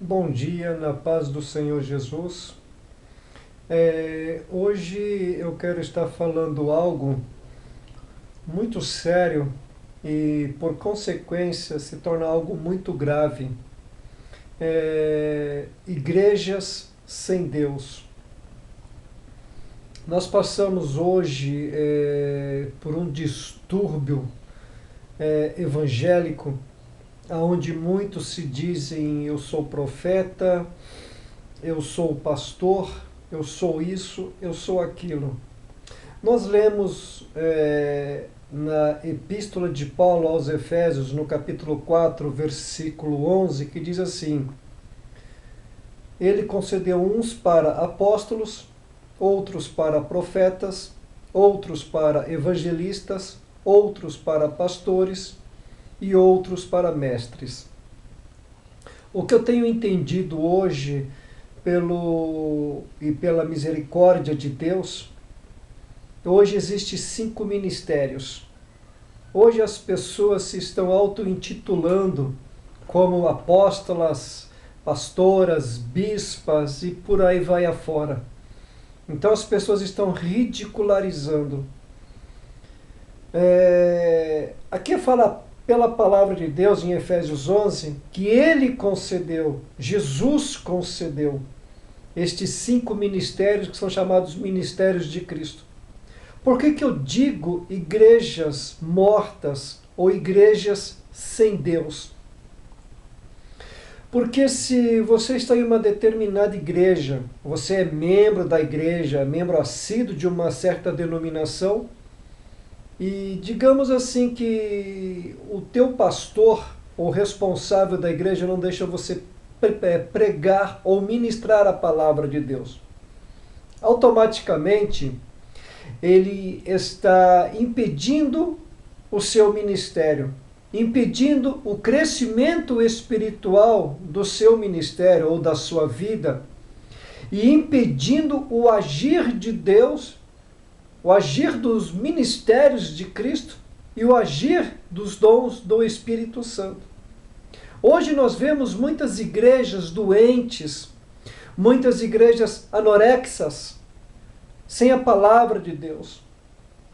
Bom dia, na paz do Senhor Jesus. Hoje eu quero estar falando algo muito sério e, por consequência, se torna algo muito grave. Igrejas sem Deus. Nós passamos hoje por um distúrbio evangélico, onde muitos se dizem: eu sou profeta, eu sou pastor, eu sou isso, eu sou aquilo. Nós lemos na Epístola de Paulo aos Efésios, no capítulo 4, versículo 11, que diz assim: Ele concedeu uns para apóstolos, outros para profetas, outros para evangelistas, outros para pastores e outros para mestres. O que eu tenho entendido hoje, pela misericórdia de Deus, hoje existem 5 ministérios. Hoje as pessoas se estão auto-intitulando como apóstolas, pastoras, bispas e por aí vai afora. Então as pessoas estão ridicularizando. Aqui fala pela palavra de Deus em Efésios 11 que Ele concedeu, Jesus concedeu estes 5 ministérios que são chamados ministérios de Cristo. Por que eu digo igrejas mortas ou igrejas sem Deus? Porque se você está em uma determinada igreja, você é membro da igreja, membro assíduo de uma certa denominação, e digamos assim que o teu pastor ou responsável da igreja não deixa você pregar ou ministrar a palavra de Deus. Automaticamente, ele está impedindo o seu ministério, impedindo o crescimento espiritual do seu ministério ou da sua vida, e impedindo o agir de Deus, o agir dos ministérios de Cristo e o agir dos dons do Espírito Santo. Hoje nós vemos muitas igrejas doentes, muitas igrejas anorexas, sem a palavra de Deus.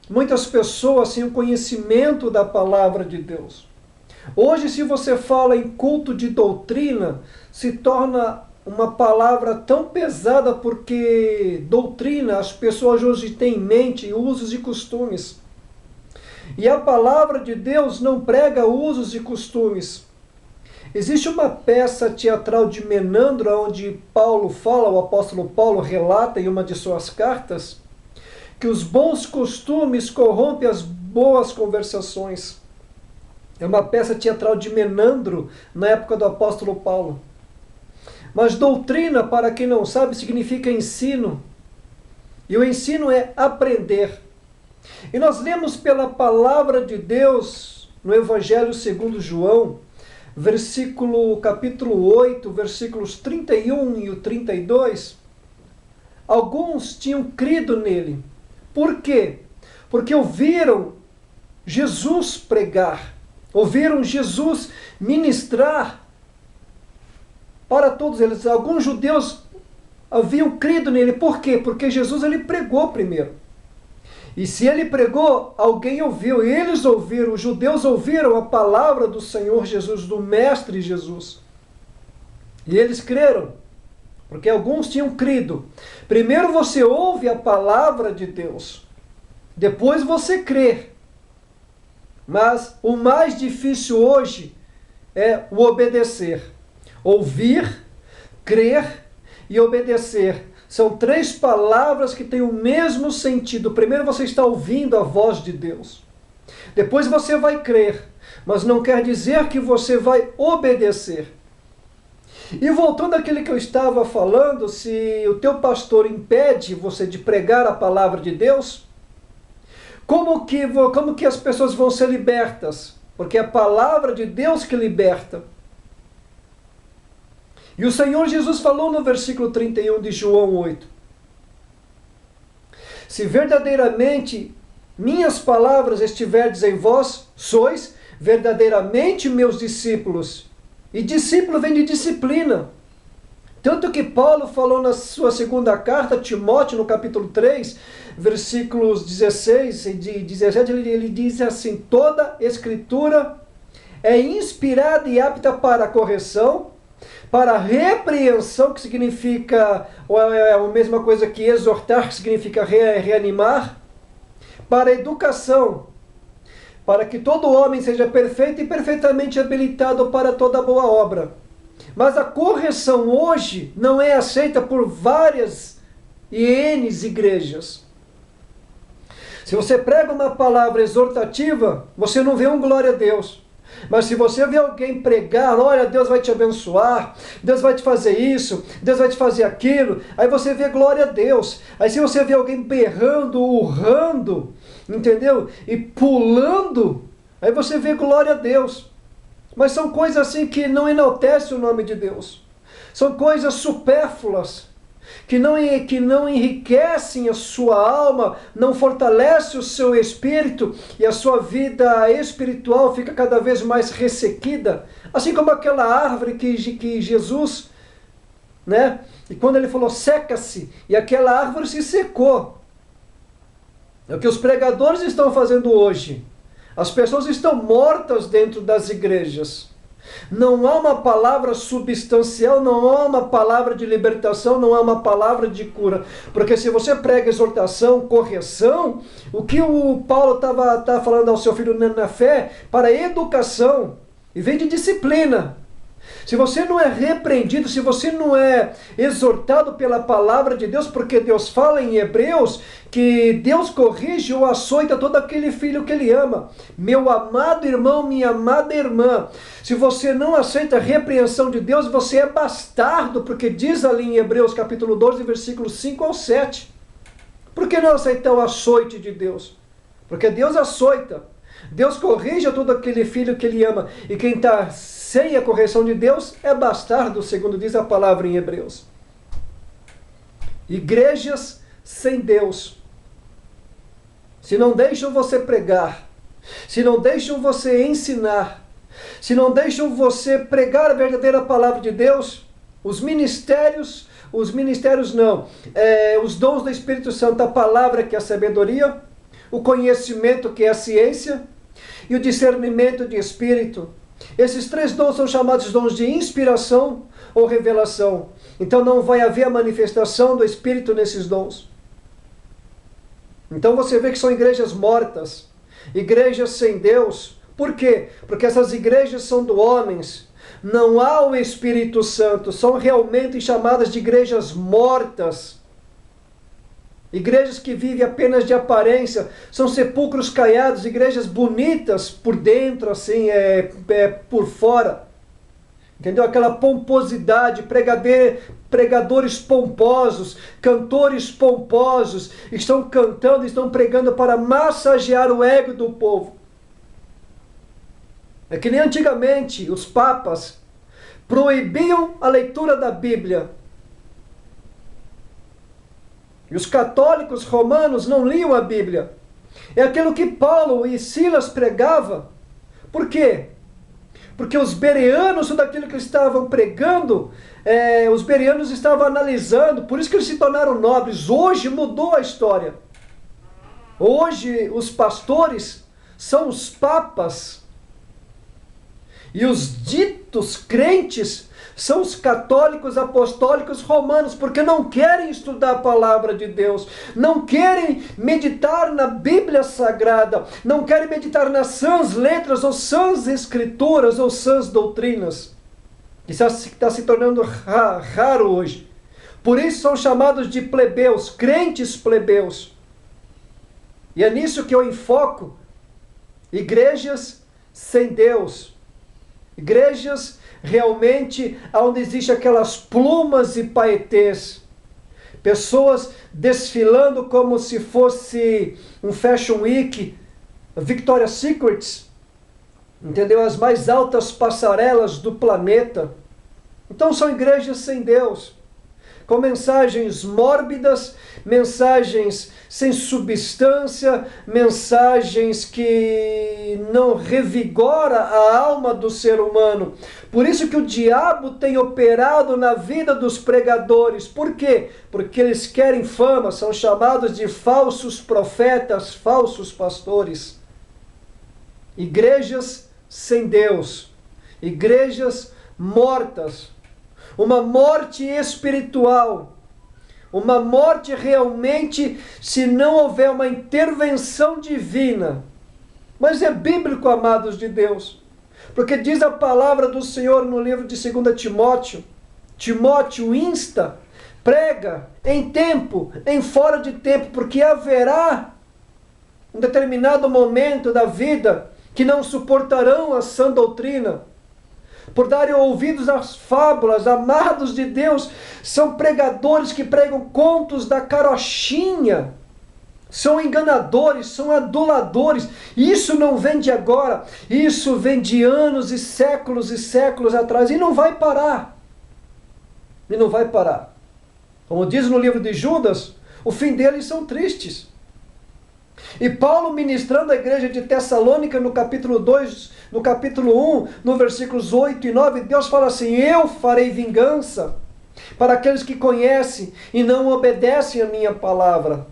Muitas pessoas sem o conhecimento da palavra de Deus. Hoje, se você fala em culto de doutrina, se torna uma palavra tão pesada porque doutrina, as pessoas hoje têm em mente usos e costumes. E a palavra de Deus não prega usos e costumes. Existe uma peça teatral de Menandro, onde Paulo fala, o apóstolo Paulo relata em uma de suas cartas, que os bons costumes corrompem as boas conversações. É uma peça teatral de Menandro, na época do apóstolo Paulo. Mas doutrina, para quem não sabe, significa ensino. E o ensino é aprender. E nós lemos pela palavra de Deus, no Evangelho segundo João, capítulo 8, versículos 31 e o 32, alguns tinham crido nele. Por quê? Porque ouviram Jesus pregar, ouviram Jesus ministrar para todos eles. Alguns judeus haviam crido nele. Por quê? Porque Jesus ele pregou primeiro. E se ele pregou, alguém ouviu. Eles ouviram, os judeus ouviram a palavra do Senhor Jesus, do Mestre Jesus. E eles creram, porque alguns tinham crido. Primeiro você ouve a palavra de Deus, depois você crê. Mas o mais difícil hoje é o obedecer. Ouvir, crer e obedecer. São 3 palavras que têm o mesmo sentido. Primeiro você está ouvindo a voz de Deus. Depois você vai crer. Mas não quer dizer que você vai obedecer. E voltando àquilo que eu estava falando, se o teu pastor impede você de pregar a palavra de Deus, como que as pessoas vão ser libertas? Porque é a palavra de Deus que liberta. E o Senhor Jesus falou no versículo 31 de João 8. Se verdadeiramente minhas palavras estiverdes em vós, sois verdadeiramente meus discípulos. E discípulo vem de disciplina. Tanto que Paulo falou na sua segunda carta a Timóteo, no capítulo 3, versículos 16 e 17, ele diz assim: toda escritura é inspirada e apta para a correção, para a repreensão, que significa, ou é a mesma coisa que exortar, que significa reanimar, para a educação, para que todo homem seja perfeito e perfeitamente habilitado para toda boa obra. Mas a correção hoje não é aceita por várias e N igrejas. Se você prega uma palavra exortativa, você não vê um glória a Deus. Mas se você vê alguém pregar, olha, Deus vai te abençoar, Deus vai te fazer isso, Deus vai te fazer aquilo, aí você vê glória a Deus. Aí se você vê alguém berrando, urrando, entendeu? E pulando, aí você vê glória a Deus. Mas são coisas assim que não enaltecem o nome de Deus. São coisas supérfluas, que não enriquecem a sua alma, não fortalecem o seu espírito, e a sua vida espiritual fica cada vez mais ressequida. Assim como aquela árvore que Jesus, né? E quando ele falou seca-se, e aquela árvore se secou. É o que os pregadores estão fazendo hoje. As pessoas estão mortas dentro das igrejas. Não há uma palavra substancial, não há uma palavra de libertação, não há uma palavra de cura. Porque se você prega exortação, correção, o que o Paulo está falando ao seu filho na fé, para educação, e vem de disciplina. Se você não é repreendido, se você não é exortado pela palavra de Deus, porque Deus fala em Hebreus que Deus corrige ou açoita todo aquele filho que ele ama. Meu amado irmão, minha amada irmã, se você não aceita a repreensão de Deus, você é bastardo, porque diz ali em Hebreus capítulo 12, versículos 5 ao 7. Por que não aceitar o açoite de Deus? Porque Deus açoita. Deus corrige a todo aquele filho que ele ama. E quem está sem a correção de Deus é bastardo, segundo diz a palavra em Hebreus. Igrejas sem Deus. Se não deixam você pregar, se não deixam você ensinar, se não deixam você pregar a verdadeira palavra de Deus, os ministérios não, os dons do Espírito Santo, a palavra que é a sabedoria, o conhecimento que é a ciência e o discernimento de espírito. Esses três dons são chamados dons de inspiração ou revelação. Então não vai haver a manifestação do Espírito nesses dons. Então você vê que são igrejas mortas, igrejas sem Deus. Por quê? Porque essas igrejas são de homens. Não há o Espírito Santo. São realmente chamadas de igrejas mortas. Igrejas que vivem apenas de aparência, são sepulcros caiados, igrejas bonitas por dentro, assim, por fora. Entendeu? Aquela pomposidade, pregadores pomposos, cantores pomposos, estão cantando, estão pregando para massagear o ego do povo. É que nem antigamente os papas proibiam a leitura da Bíblia. E os católicos romanos não liam a Bíblia. É aquilo que Paulo e Silas pregavam. Por quê? Porque os bereanos, tudo aquilo que eles estavam pregando, os bereanos estavam analisando, por isso que eles se tornaram nobres. Hoje mudou a história. Hoje os pastores são os papas. E os ditos crentes são os católicos apostólicos romanos, porque não querem estudar a palavra de Deus, não querem meditar na Bíblia Sagrada, não querem meditar nas sãs letras, ou sãs escrituras, ou sãs doutrinas. Isso está se tornando raro hoje. Por isso são chamados de plebeus, crentes plebeus. E é nisso que eu enfoco. Igrejas sem Deus. Igrejas realmente onde existe aquelas plumas e paetês. Pessoas desfilando como se fosse um Fashion Week, Victoria's Secrets, entendeu? As mais altas passarelas do planeta. Então são igrejas sem Deus. com mensagens mórbidas, mensagens sem substância, mensagens que não revigora a alma do ser humano. Por isso que o diabo tem operado na vida dos pregadores. Por quê? Porque eles querem fama, são chamados de falsos profetas, falsos pastores. Igrejas sem Deus, igrejas mortas, uma morte espiritual, uma morte realmente se não houver uma intervenção divina. Mas é bíblico, amados de Deus, porque diz a palavra do Senhor no livro de 2 Timóteo, Timóteo insta, prega em tempo, em fora de tempo, porque haverá um determinado momento da vida que não suportarão a sã doutrina, por darem ouvidos às fábulas. Amados de Deus, são pregadores que pregam contos da carochinha, são enganadores, são aduladores. Isso não vem de agora, isso vem de anos e séculos atrás, e não vai parar. E não vai parar. Como diz no livro de Judas, o fim deles são tristes. E Paulo, ministrando a igreja de Tessalônica, no capítulo 2, no capítulo 1, no versículos 8 e 9, Deus fala assim: eu farei vingança para aqueles que conhecem e não obedecem a minha palavra.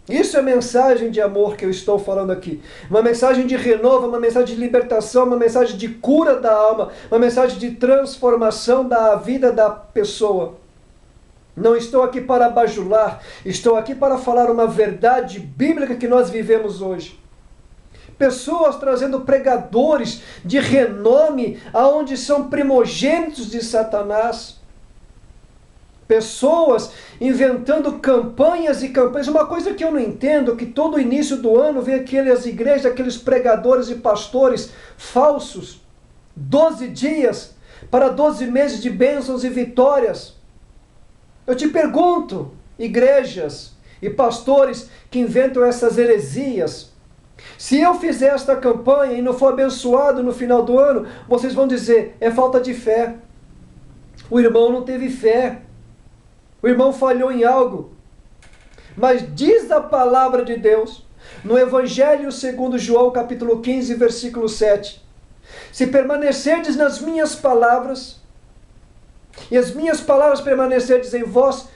Isso é mensagem de amor que eu estou falando aqui. Uma mensagem de renovo, uma mensagem de libertação, uma mensagem de cura da alma, uma mensagem de transformação da vida da pessoa. Não estou aqui para bajular, estou aqui para falar uma verdade bíblica que nós vivemos hoje. Pessoas trazendo pregadores de renome, aonde são primogênitos de Satanás. Pessoas inventando campanhas e campanhas. Uma coisa que eu não entendo, que todo início do ano vem aquelas igrejas, aqueles pregadores e pastores falsos. 12 dias para 12 meses de bênçãos e vitórias. Eu te pergunto, igrejas e pastores que inventam essas heresias, se eu fizer esta campanha e não for abençoado no final do ano, vocês vão dizer, é falta de fé. O irmão não teve fé. O irmão falhou em algo. Mas diz a palavra de Deus, no Evangelho segundo João, capítulo 15, versículo 7. Se permanecerdes nas minhas palavras, e as minhas palavras permanecerdes em vós,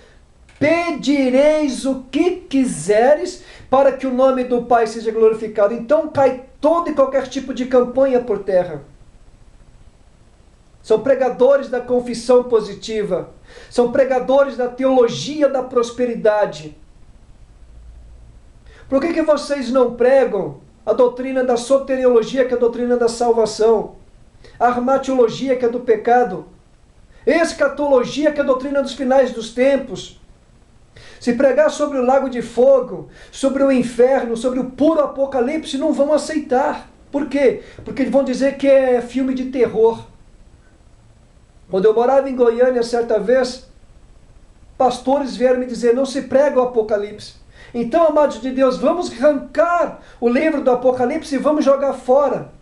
pedireis o que quiseres, para que o nome do Pai seja glorificado. Então cai todo e qualquer tipo de campanha por terra. São pregadores da confissão positiva. São pregadores da teologia da prosperidade. Por que vocês não pregam a doutrina da soteriologia, que é a doutrina da salvação? A armatiologia, que é do pecado? Escatologia, que é a doutrina dos finais dos tempos? Se pregar sobre o lago de fogo, sobre o inferno, sobre o puro apocalipse, não vão aceitar. Por quê? Porque vão dizer que é filme de terror. Quando eu morava em Goiânia, certa vez, pastores vieram me dizer, não se prega o Apocalipse. Então, amados de Deus, vamos arrancar o livro do Apocalipse e vamos jogar fora.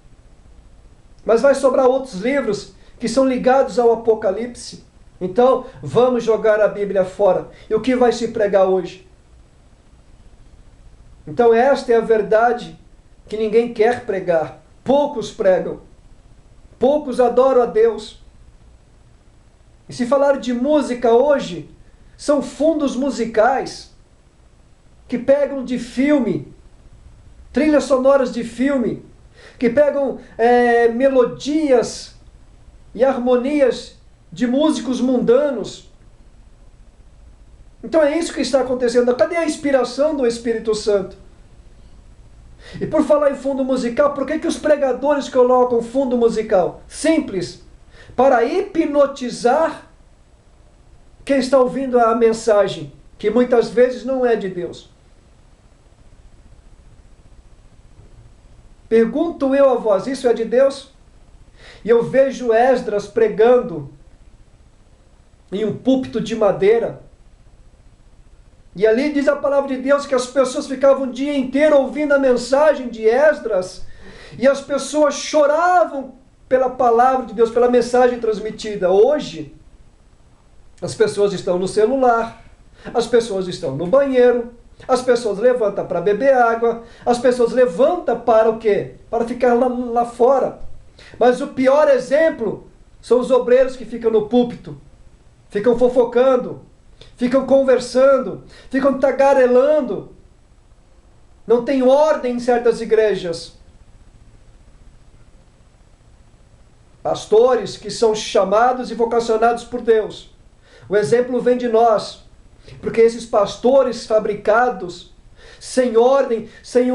Mas vai sobrar outros livros que são ligados ao Apocalipse. Então, vamos jogar a Bíblia fora. E o que vai se pregar hoje? Então, esta é a verdade que ninguém quer pregar. Poucos pregam. Poucos adoram a Deus. E se falar de música hoje, são fundos musicais que pegam de filme, trilhas sonoras de filme, que pegam melodias e harmonias de músicos mundanos. Então é isso que está acontecendo. Cadê a inspiração do Espírito Santo? E por falar em fundo musical, por que os pregadores colocam fundo musical? Simples. Para hipnotizar quem está ouvindo a mensagem, que muitas vezes não é de Deus. Pergunto eu a vós, isso é de Deus? E eu vejo Esdras pregando em um púlpito de madeira. E ali diz a palavra de Deus que as pessoas ficavam o dia inteiro ouvindo a mensagem de Esdras. E as pessoas choravam pela palavra de Deus, pela mensagem transmitida. Hoje, As pessoas estão no celular, as pessoas estão no banheiro, as pessoas levantam para beber água, as pessoas levantam para o quê? Para ficar lá fora. Mas o pior exemplo são os obreiros que ficam no púlpito, ficam fofocando, ficam conversando, ficam tagarelando. Não tem ordem em certas igrejas. Pastores que são chamados e vocacionados por Deus. O exemplo vem de nós, porque esses pastores fabricados, sem ordem, sem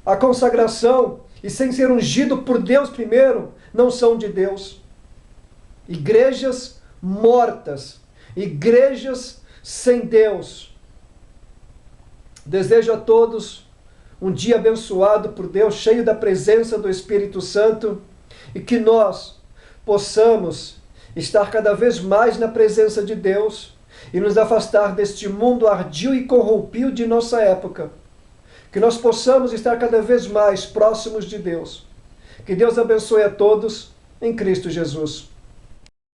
a consagração e sem ser ungido por Deus primeiro, não são de Deus. Igrejas mortas, igrejas sem Deus. Desejo a todos um dia abençoado por Deus, cheio da presença do Espírito Santo, e que nós possamos estar cada vez mais na presença de Deus e nos afastar deste mundo ardio e corrompido de nossa época. Que nós possamos estar cada vez mais próximos de Deus. Que Deus abençoe a todos em Cristo Jesus.